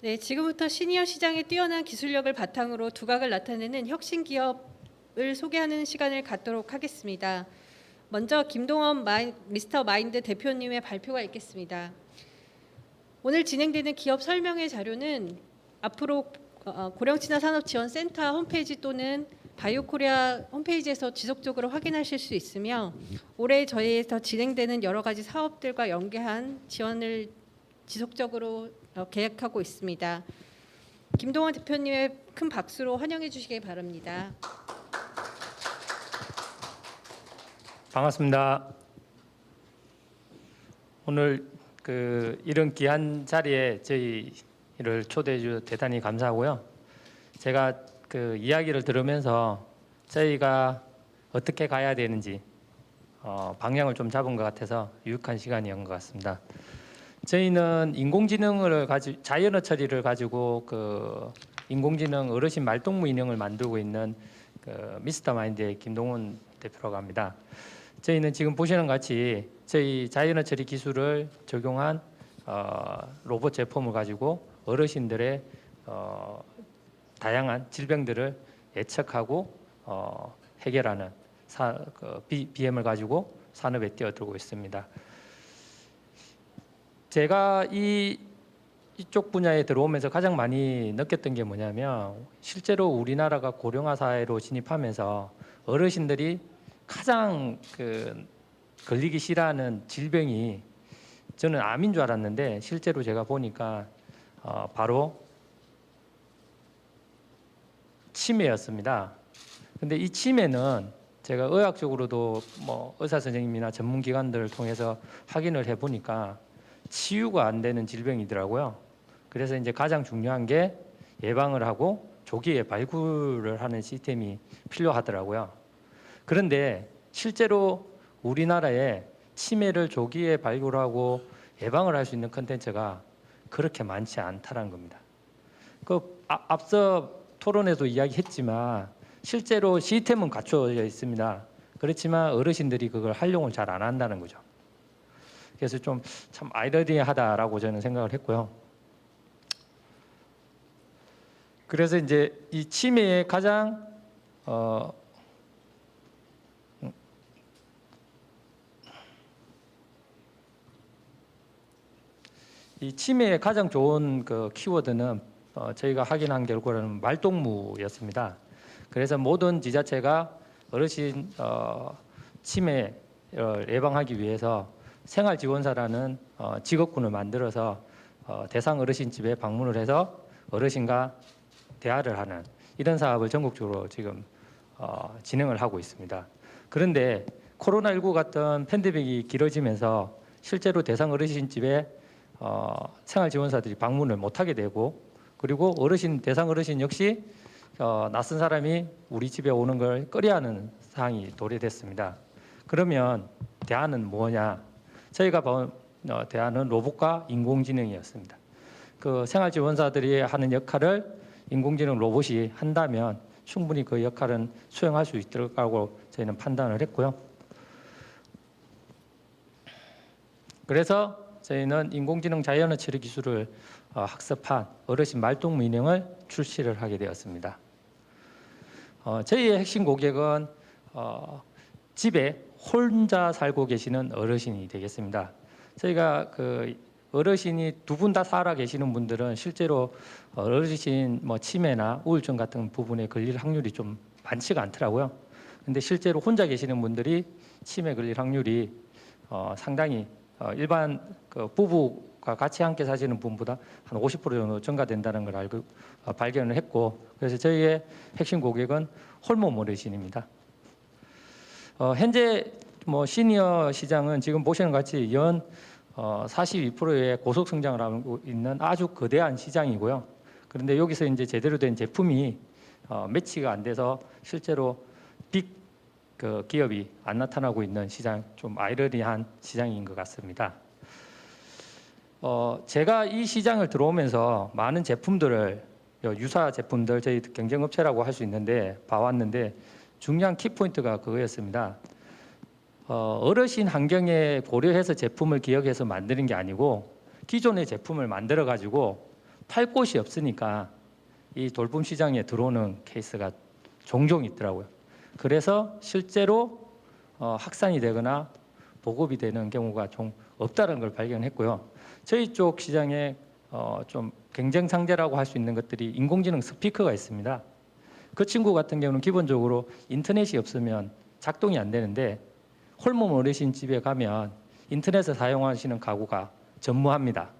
네, 지금부터 시니어 시장의 뛰어난 기술력을 바탕으로 두각을 나타내는 혁신 기업을 소개하는 시간을 갖도록 하겠습니다. 먼저 김동원 미스터 마인드 대표님의 발표가 있겠습니다. 오늘 진행되는 기업 설명회 자료는 앞으로 고령친화산업지원센터 홈페이지 또는 바이오코리아 홈페이지에서 지속적으로 확인하실 수 있으며 올해 저희에서 진행되는 여러 가지 사업들과 연계한 지원을 지속적으로 계획하고 있습니다. 김동원 대표님의 큰 박수로 환영해 주시기 바랍니다. 반갑습니다. 오늘 이런 귀한 자리에 저희를 초대해 주셔서 대단히 감사하고요. 제가 이야기를 들으면서 저희가 어떻게 가야 되는지 방향을 좀 잡은 것 같아서 유익한 시간이었던 것 같습니다. 저희는 자연어 처리를 가지고 인공지능 어르신 말동무 인형을 만들고 있는 미스터 마인드의 김동원 대표라고 합니다. 저희는 지금 보시는 것 같이 저희 자연어 처리 기술을 적용한 로봇 제품을 가지고 어르신들의 다양한 질병들을 예측하고 해결하는 BM을 가지고 산업에 뛰어들고 있습니다. 제가 이쪽 분야에 들어오면서 가장 많이 느꼈던 게 뭐냐면 실제로 우리나라가 고령화 사회로 진입하면서 어르신들이 가장 걸리기 싫어하는 질병이 저는 암인 줄 알았는데 실제로 제가 보니까 바로 치매였습니다. 근데 이 치매는 제가 의학적으로도 의사 선생님이나 전문 기관들을 통해서 확인을 해보니까 치유가 안 되는 질병이더라고요. 그래서 이제 가장 중요한 게 예방을 하고 조기에 발굴을 하는 시스템이 필요하더라고요. 그런데 실제로 우리나라에 치매를 조기에 발굴하고 예방을 할 수 있는 컨텐츠가 그렇게 많지 않다는 겁니다. 앞서 토론에도 이야기했지만 실제로 시스템은 갖춰져 있습니다. 그렇지만 어르신들이 그걸 활용을 잘 안 한다는 거죠. 그래서 좀 참 아이러니하다라고 저는 생각을 했고요. 그래서 이제 이 치매의 가장 이 치매의 가장 좋은 키워드는 저희가 확인한 결과는 말동무였습니다. 그래서 모든 지자체가 어르신 치매를 예방하기 위해서 생활지원사라는 직업군을 만들어서 대상 어르신 집에 방문을 해서 어르신과 대화를 하는 이런 사업을 전국적으로 지금 진행을 하고 있습니다. 그런데 코로나19 같은 팬데믹이 길어지면서 실제로 대상 어르신 집에 생활지원사들이 방문을 못하게 되고 그리고 대상 어르신 역시 낯선 사람이 우리 집에 오는 걸 꺼려하는 상황이 도래됐습니다. 그러면 대안은 뭐냐? 저희가 본 대안은 로봇과 인공지능이었습니다. 생활지원사들이 하는 역할을 인공지능 로봇이 한다면 충분히 그 역할은 수행할 수 있을 거라고 저희는 판단을 했고요. 그래서 저희는 인공지능 자연어 처리 기술을 학습한 어르신 말동무 인형을 출시를 하게 되었습니다. 저희의 핵심 고객은 집에 혼자 살고 계시는 어르신이 되겠습니다. 저희가 어르신이 두 분 다 살아 계시는 분들은 실제로 어르신 치매나 우울증 같은 부분에 걸릴 확률이 좀 많지가 않더라고요. 근데 실제로 혼자 계시는 분들이 치매 걸릴 확률이 상당히 일반 부부가 같이 함께 사시는 분보다 한 50% 정도 증가된다는 걸 발견을 했고, 그래서 저희의 핵심 고객은 홀몸 어르신입니다. 현재 시니어 시장은 지금 보시는 것 같이 연 42%의 고속 성장을 하고 있는 아주 거대한 시장이고요. 그런데 여기서 이제 제대로 된 제품이 매치가 안 돼서 실제로 빅 기업이 안 나타나고 있는 시장, 좀 아이러니한 시장인 것 같습니다. 제가 이 시장을 들어오면서 많은 제품들을 유사 제품들 저희 경쟁업체라고 할 수 있는데 봐왔는데 중요한 키포인트가 그거였습니다. 어르신 환경에 고려해서 제품을 기억해서 만드는 게 아니고 기존의 제품을 만들어 가지고 팔 곳이 없으니까 이 돌봄 시장에 들어오는 케이스가 종종 있더라고요. 그래서 실제로 확산이 되거나 보급이 되는 경우가 좀 없다는 걸 발견했고요. 저희 쪽 시장에 좀 경쟁 상대라고 할 수 있는 것들이 인공지능 스피커가 있습니다. 그 친구 같은 경우는 기본적으로 인터넷이 없으면 작동이 안 되는데 홀몸 어르신 집에 가면 인터넷을 사용하시는 가구가 전무합니다.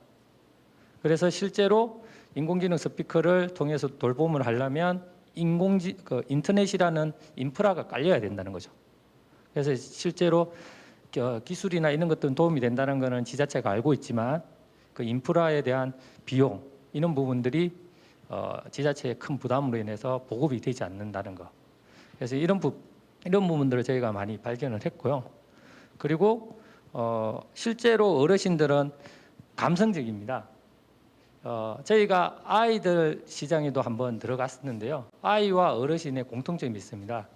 그래서 실제로 인공지능 스피커를 통해서 돌봄을 하려면 인터넷이라는 인프라가 깔려야 된다는 거죠. 그래서 실제로 기술이나 이런 것들은 도움이 된다는 것은 지자체가 알고 있지만 그 인프라에 대한 비용 이런 부분들이 지자체의 큰 부담으로 인해서 보급이 되지 않는다는 거. 그래서 이런 부분들을 저희가 많이 발견을 했고요. 그리고 실제로 어르신들은 감성적입니다. 저희가 아이들 시장에도 한번 들어갔었는데요. 아이와 어르신의 공통점이 있습니다.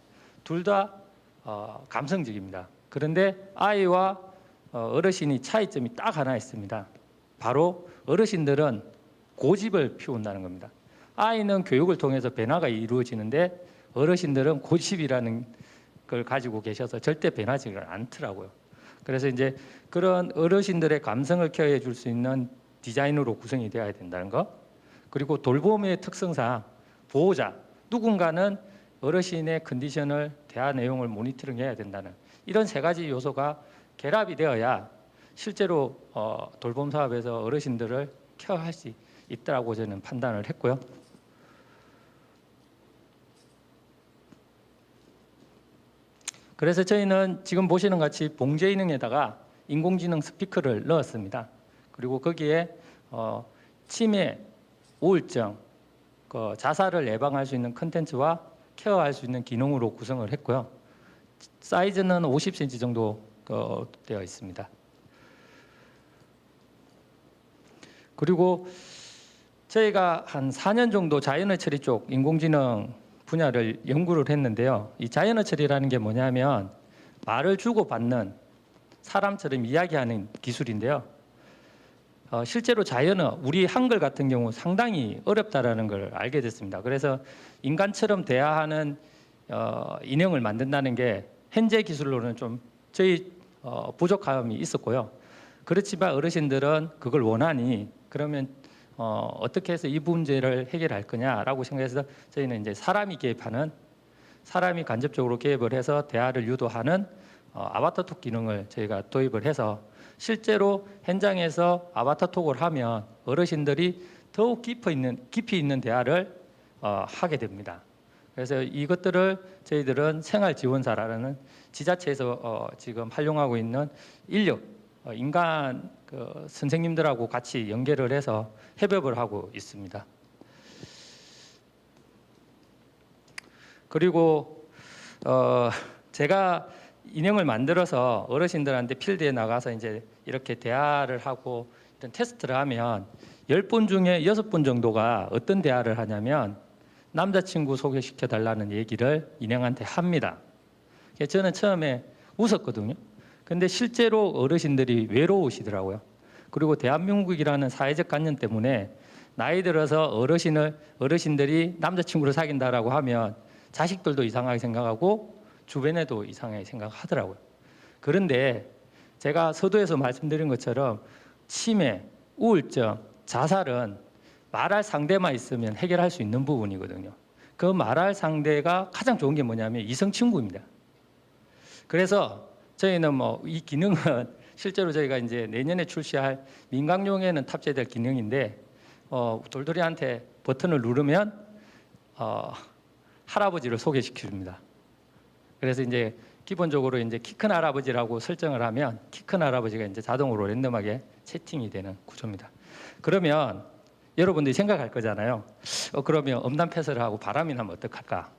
둘 다 감성적입니다. 그런데 아이와 어르신이 차이점이 딱 하나 있습니다. 바로 어르신들은 고집을 피운다는 겁니다. 아이는 교육을 통해서 변화가 이루어지는데 어르신들은 고집이라는 걸 가지고 계셔서 절대 변하지가 않더라고요. 그래서 이제 그런 어르신들의 감성을 케어해 줄 수 있는 디자인으로 구성이 되어야 된다는 것. 그리고 돌봄의 특성상 보호자, 누군가는 어르신의 컨디션을 대화 내용을 모니터링해야 된다는 이런 세 가지 요소가 결합이 되어야 실제로 돌봄 사업에서 어르신들을 케어할 수 있다고 저는 판단을 했고요. 그래서 저희는 지금 보시는 같이 봉제인능에다가 인공지능 스피커를 넣었습니다. 그리고 거기에 치매, 우울증, 자살을 예방할 수 있는 컨텐츠와 케어할 수 있는 기능으로 구성을 했고요. 사이즈는 50cm 정도 되어 있습니다. 그리고 저희가 한 4년 정도 자연어 처리 쪽 인공지능 분야를 연구를 했는데요. 이 자연어 처리라는 게 뭐냐면 말을 주고받는 사람처럼 이야기하는 기술인데요. 실제로 자연어, 우리 한글 같은 경우 상당히 어렵다라는 걸 알게 됐습니다. 그래서 인간처럼 대화하는 인형을 만든다는 게 현재 기술로는 좀 저희 부족함이 있었고요. 그렇지만 어르신들은 그걸 원하니 그러면 어떻게 해서 이 문제를 해결할 거냐라고 생각해서 저희는 이제 사람이 간접적으로 개입을 해서 대화를 유도하는 아바타톡 기능을 저희가 도입을 해서 실제로 현장에서 아바타톡을 하면 어르신들이 더욱 깊이 있는 대화를 하게 됩니다. 그래서 이것들을 저희들은 생활지원사라는 지자체에서 지금 활용하고 있는 인간 선생님들하고 같이 연계를 해서 협업을 하고 있습니다. 그리고 제가 인형을 만들어서 어르신들한테 필드에 나가서 이제 이렇게 대화를 하고 테스트를 하면 10분 중에 6분 정도가 어떤 대화를 하냐면 남자친구 소개시켜 달라는 얘기를 인형한테 합니다. 저는 처음에 웃었거든요. 근데 실제로 어르신들이 외로우시더라고요. 그리고 대한민국이라는 사회적 관념 때문에 나이 들어서 어르신들이 남자친구를 사귄다라고 하면 자식들도 이상하게 생각하고 주변에도 이상하게 생각하더라고요. 그런데 제가 서두에서 말씀드린 것처럼 치매, 우울증, 자살은 말할 상대만 있으면 해결할 수 있는 부분이거든요. 그 말할 상대가 가장 좋은 게 뭐냐면 이성 친구입니다. 그래서 저희는 이 기능은 실제로 저희가 이제 내년에 출시할 민간용에는 탑재될 기능인데 돌돌이한테 버튼을 누르면 할아버지를 소개시켜 줍니다. 그래서 이제 기본적으로 이제 키 큰 할아버지라고 설정을 하면 키 큰 할아버지가 이제 자동으로 랜덤하게 채팅이 되는 구조입니다. 그러면 여러분들이 생각할 거잖아요. 그러면 엄단패설을 하고 바람이 나면 어떡할까?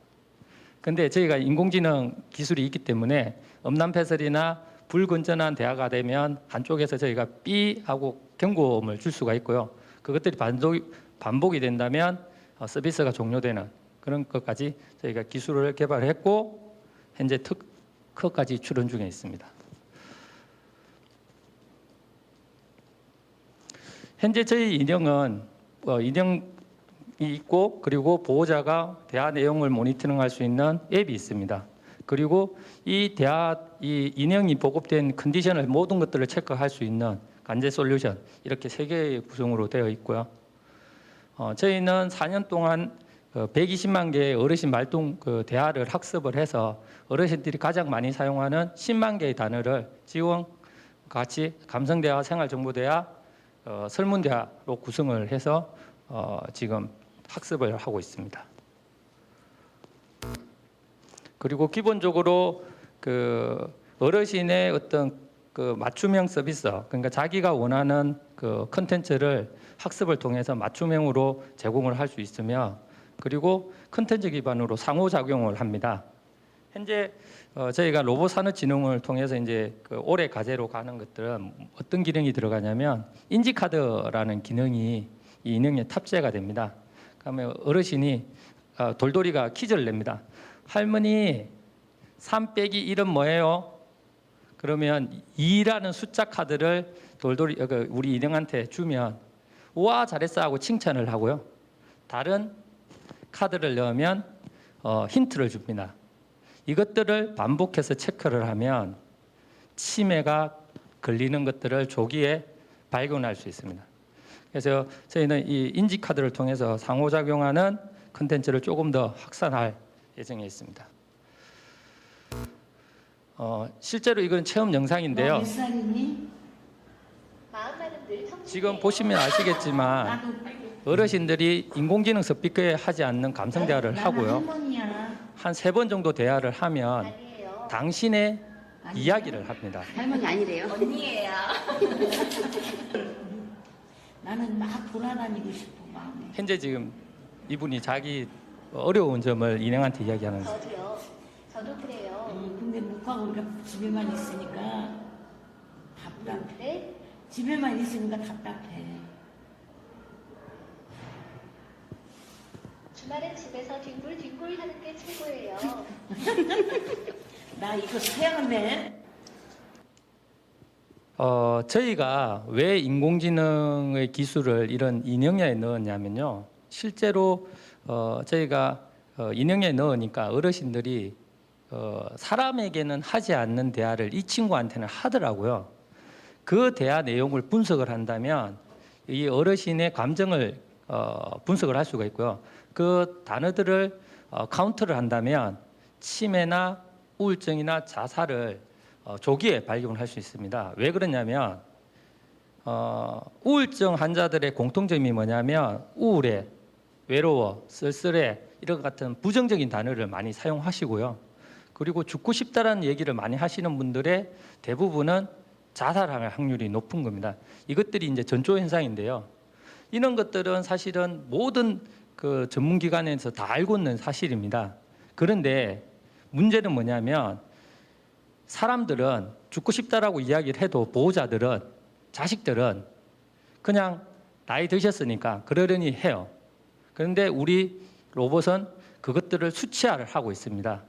근데 저희가 인공지능 기술이 있기 때문에 엄단패설이나 불건전한 대화가 되면 한쪽에서 저희가 삐 하고 경고음을 줄 수가 있고요. 그것들이 반복이 된다면 서비스가 종료되는 그런 것까지 저희가 기술을 개발했고 현재 특허까지 출원 중에 있습니다. 현재 저희 인형은 인형이 있고 그리고 보호자가 대화 내용을 모니터링할 수 있는 앱이 있습니다. 그리고 이 인형이 보급된 컨디션을 모든 것들을 체크할 수 있는 관제 솔루션 이렇게 3개의 구성으로 되어 있고요. 저희는 4년 동안 120만 개의 어르신 말동 대화를 학습을 해서 어르신들이 가장 많이 사용하는 10만 개의 단어를 지금 같이 감성대화, 생활정보대화, 설문대화로 구성을 해서 지금 학습을 하고 있습니다. 그리고 기본적으로 어르신의 어떤 맞춤형 서비스, 그러니까 자기가 원하는 컨텐츠를 학습을 통해서 맞춤형으로 제공을 할 수 있으며, 그리고 컨텐츠 기반으로 상호작용을 합니다. 현재 저희가 로봇 산업진흥을 통해서 이제 올해 과제로 가는 것들은 어떤 기능이 들어가냐면 인지카드라는 기능이 이 인형에 탑재가 됩니다. 그러면 어르신이 돌돌이가 퀴즈를 냅니다. 할머니 3 빼기 1은 뭐예요? 그러면 2라는 숫자 카드를 돌돌이 우리 인형한테 주면 우와 잘했어 하고 칭찬을 하고요. 다른 카드를 넣으면 힌트를 줍니다. 이것들을 반복해서 체크를 하면 치매가 걸리는 것들을 조기에 발견할 수 있습니다. 그래서 저희는 이 인지 카드를 통해서 상호작용하는 컨텐츠를 조금 더 확산할 예정에 있습니다. 실제로 이건 체험 영상인데요. 몇 살이니? 지금 보시면 아시겠지만 어르신들이 인공지능 스피커에 하지 않는 감성 대화를 하고요. 할머니야. 한 3번 정도 대화를 하면 당신의 이야기를 합니다. 할머니 아니래요? 언니예요. 나는 막 돌아다니고 싶어 마음에. 현재 지금 이분이 자기 어려운 점을 인형한테 이야기하는 거예요. 저도요. 저도 그래요. 근데 못 가고 우리가 집에만 있으니까 답답해. 네? 집에만 있으니까 답답해. 주말엔 집에서 뒹굴뒹굴 하는 게 최고예요. 나 이거 태양네. 저희가 왜 인공지능의 기술을 이런 인형에 넣었냐면요. 실제로 저희가 인형에 넣으니까 어르신들이 사람에게는 하지 않는 대화를 이 친구한테는 하더라고요. 그 대화 내용을 분석을 한다면 이 어르신의 감정을 분석을 할 수가 있고요. 그 단어들을 카운트를 한다면 치매나 우울증이나 자살을 조기에 발견할 수 있습니다. 왜 그러냐면 우울증 환자들의 공통점이 뭐냐면 우울해, 외로워, 쓸쓸해 이런 같은 부정적인 단어를 많이 사용하시고요. 그리고 죽고 싶다라는 얘기를 많이 하시는 분들의 대부분은 자살할 확률이 높은 겁니다. 이것들이 이제 전조 현상인데요. 이런 것들은 사실은 모든 그 전문기관에서 다 알고 있는 사실입니다. 그런데 문제는 뭐냐면 사람들은 죽고 싶다라고 이야기를 해도 보호자들은 자식들은 그냥 나이 드셨으니까 그러려니 해요. 그런데 우리 로봇은 그것들을 수치화를 하고 있습니다.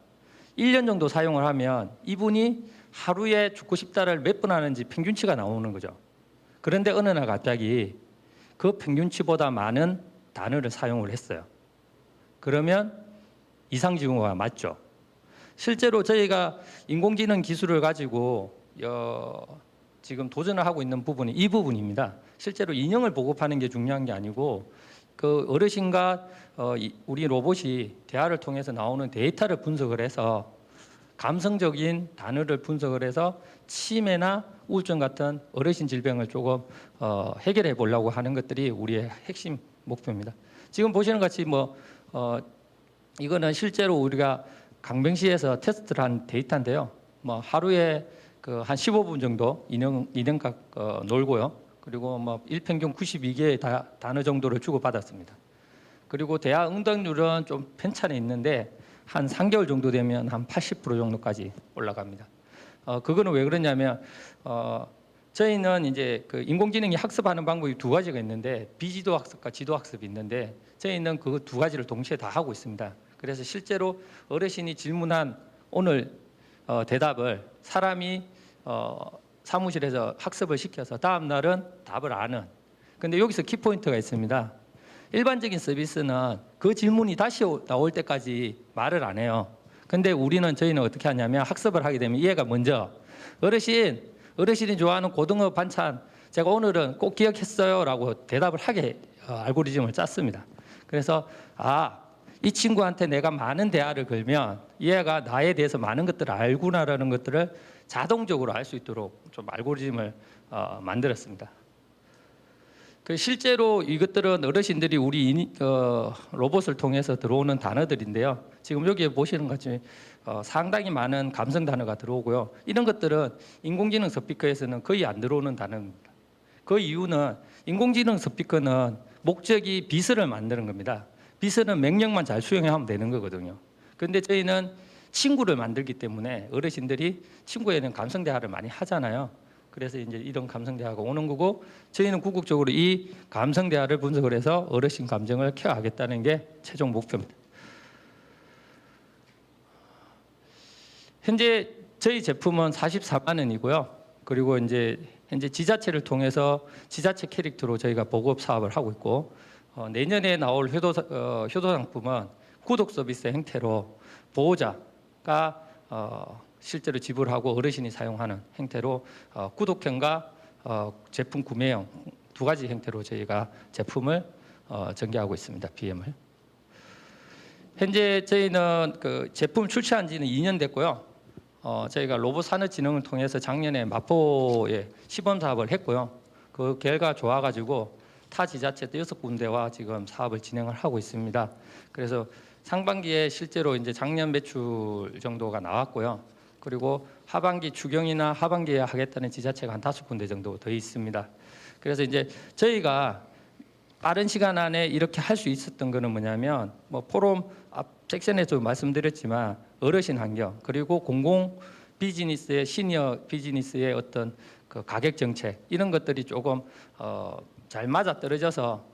1년 정도 사용을 하면 이분이 하루에 죽고 싶다를 몇 번 하는지 평균치가 나오는 거죠. 그런데 어느 날 갑자기 그 평균치보다 많은 단어를 사용을 했어요. 그러면 이상징후가 맞죠. 실제로 저희가 인공지능 기술을 가지고 지금 도전을 하고 있는 부분이 이 부분입니다. 실제로 인형을 보급하는 게 중요한 게 아니고 그 어르신과 우리 로봇이 대화를 통해서 나오는 데이터를 분석을 해서 감성적인 단어를 분석을 해서 치매나 우울증 같은 어르신 질병을 조금 해결해 보려고 하는 것들이 우리의 핵심 목표입니다. 지금 보시는 것 같이 이거는 실제로 우리가 강병시에서 테스트를 한 데이터인데요. 하루에 한 15분 정도 인형각 놀고요. 그리고 일평균 92개의 단어 정도를 주고받았습니다. 그리고 대화 응답률은 좀 편차는 있는데 한 3개월 정도 되면 한 80% 정도까지 올라갑니다. 그거는 왜 그러냐면 저희는 이제 그 인공지능이 학습하는 방법이 2가지가 있는데 비지도 학습과 지도 학습이 있는데 저희는 그 2가지를 동시에 다 하고 있습니다. 그래서 실제로 어르신이 질문한 오늘 대답을 사람이 사무실에서 학습을 시켜서 다음 날은 답을 아는. 근데 여기서 키포인트가 있습니다. 일반적인 서비스는 그 질문이 다시 나올 때까지 말을 안 해요. 근데 저희는 어떻게 하냐면 학습을 하게 되면 얘가 먼저 어르신이 좋아하는 고등어 반찬 제가 오늘은 꼭 기억했어요라고 대답을 하게 알고리즘을 짰습니다. 그래서 이 친구한테 내가 많은 대화를 걸면 얘가 나에 대해서 많은 것들을 알구나라는 것들을 자동적으로 알 수 있도록 좀 알고리즘을 만들었습니다. 실제로 이것들은 어르신들이 우리 로봇을 통해서 들어오는 단어들인데요. 지금 여기에 보시는 것처럼 상당히 많은 감성 단어가 들어오고요. 이런 것들은 인공지능 스피커에서는 거의 안 들어오는 단어입니다. 그 이유는 인공지능 스피커는 목적이 비서를 만드는 겁니다. 비서는 명령만 잘 수행하면 되는 거거든요. 그런데 저희는 친구를 만들기 때문에 어르신들이 친구에는 감성 대화를 많이 하잖아요. 그래서 이제 이런 감성 대화가 오는 거고 저희는 궁극적으로 이 감성 대화를 분석을 해서 어르신 감정을 케어하겠다는 게 최종 목표입니다. 현재 저희 제품은 44만 원이고요. 그리고 이제 현재 지자체를 통해서 지자체 캐릭터로 저희가 보급 사업을 하고 있고 내년에 나올 효도 상품은 구독 서비스 형태로 보호자가 실제로 지불하고 어르신이 사용하는 형태로 구독형과 제품 구매형 두 가지 형태로 저희가 제품을 전개하고 있습니다. BM을. 현재 저희는 그 제품 출시한 지는 2년 됐고요. 저희가 로봇 산업진흥을 통해서 작년에 마포에 시범 사업을 했고요. 그 결과 좋아가지고 타 지자체 6군데와 지금 사업을 진행을 하고 있습니다. 그래서 상반기에 실제로 이제 작년 매출 정도가 나왔고요. 그리고 하반기 추경이나 하반기에 하겠다는 지자체가 한 5군데 정도 더 있습니다. 그래서 이제 저희가 빠른 시간 안에 이렇게 할 수 있었던 거는 뭐냐면 포럼 앞 섹션에서 말씀드렸지만 어르신 환경 그리고 공공 비즈니스의 시니어 비즈니스의 어떤 그 가격 정책 이런 것들이 조금 잘 맞아 떨어져서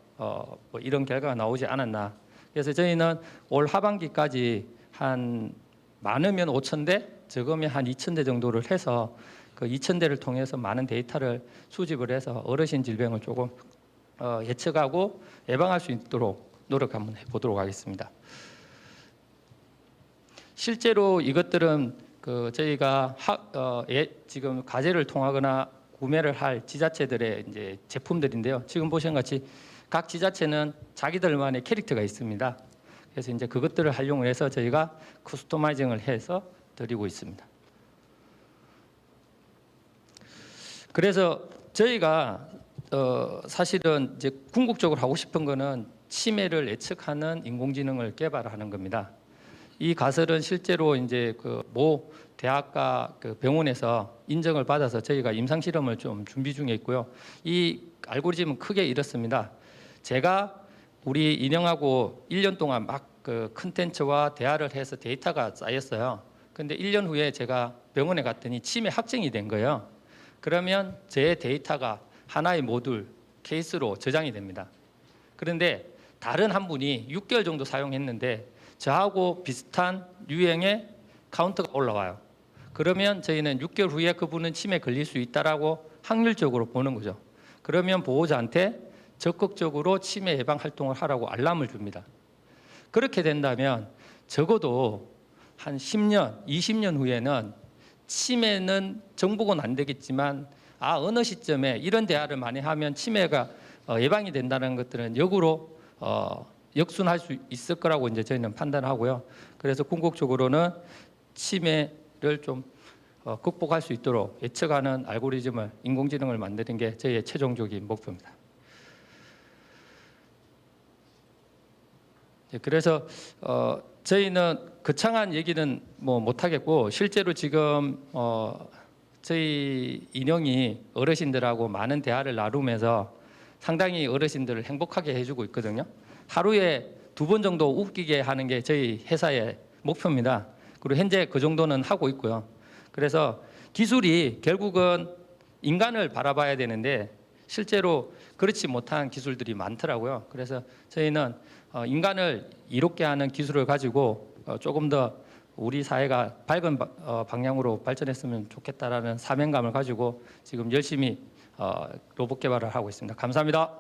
이런 결과가 나오지 않았나. 그래서 저희는 올 하반기까지 한 많으면 5,000대 적으면 한 2,000대 정도를 해서 그 2,000대를 통해서 많은 데이터를 수집을 해서 어르신 질병을 조금 예측하고 예방할 수 있도록 노력 한번 해보도록 하겠습니다. 실제로 이것들은 그 저희가 지금 과제를 통하거나 구매를 할 지자체들의 이제 제품들인데요. 지금 보신 같이 각 지자체는 자기들만의 캐릭터가 있습니다. 그래서 이제 그것들을 활용을 해서 저희가 커스터마이징을 해서 드리고 있습니다. 그래서 저희가 사실은 이제 궁극적으로 하고 싶은 거는 치매를 예측하는 인공지능을 개발하는 겁니다. 이 가설은 실제로 이제 그 모 대학과 그 병원에서 인정을 받아서 저희가 임상 실험을 좀 준비 중에 있고요. 이 알고리즘은 크게 이렇습니다. 제가 우리 인형하고 1년 동안 막 그 컨텐츠와 대화를 해서 데이터가 쌓였어요. 근데 1년 후에 제가 병원에 갔더니 치매 확정이 된 거예요. 그러면 제 데이터가 하나의 모듈 케이스로 저장이 됩니다. 그런데 다른 한 분이 6개월 정도 사용했는데 저하고 비슷한 유형의 카운트가 올라와요. 그러면 저희는 6개월 후에 그분은 치매에 걸릴 수 있다라고 확률적으로 보는 거죠. 그러면 보호자한테 적극적으로 치매 예방 활동을 하라고 알람을 줍니다. 그렇게 된다면 적어도 한 10년, 20년 후에는 치매는 정복은 안 되겠지만 어느 시점에 이런 대화를 많이 하면 치매가 예방이 된다는 것들은 역으로 역순할 수 있을 거라고 이제 저희는 판단하고요. 그래서 궁극적으로는 치매를 좀 극복할 수 있도록 예측하는 알고리즘을 인공지능을 만드는 게 저희의 최종적인 목표입니다. 그래서 저희는 거창한 얘기는 못 하겠고 실제로 지금 저희 인형이 어르신들하고 많은 대화를 나누면서 상당히 어르신들을 행복하게 해주고 있거든요. 하루에 2번 정도 웃기게 하는 게 저희 회사의 목표입니다. 그리고 현재 그 정도는 하고 있고요. 그래서 기술이 결국은 인간을 바라봐야 되는데 실제로 그렇지 못한 기술들이 많더라고요. 그래서 저희는 인간을 이롭게 하는 기술을 가지고 조금 더 우리 사회가 밝은 방향으로 발전했으면 좋겠다라는 사명감을 가지고 지금 열심히 로봇 개발을 하고 있습니다. 감사합니다.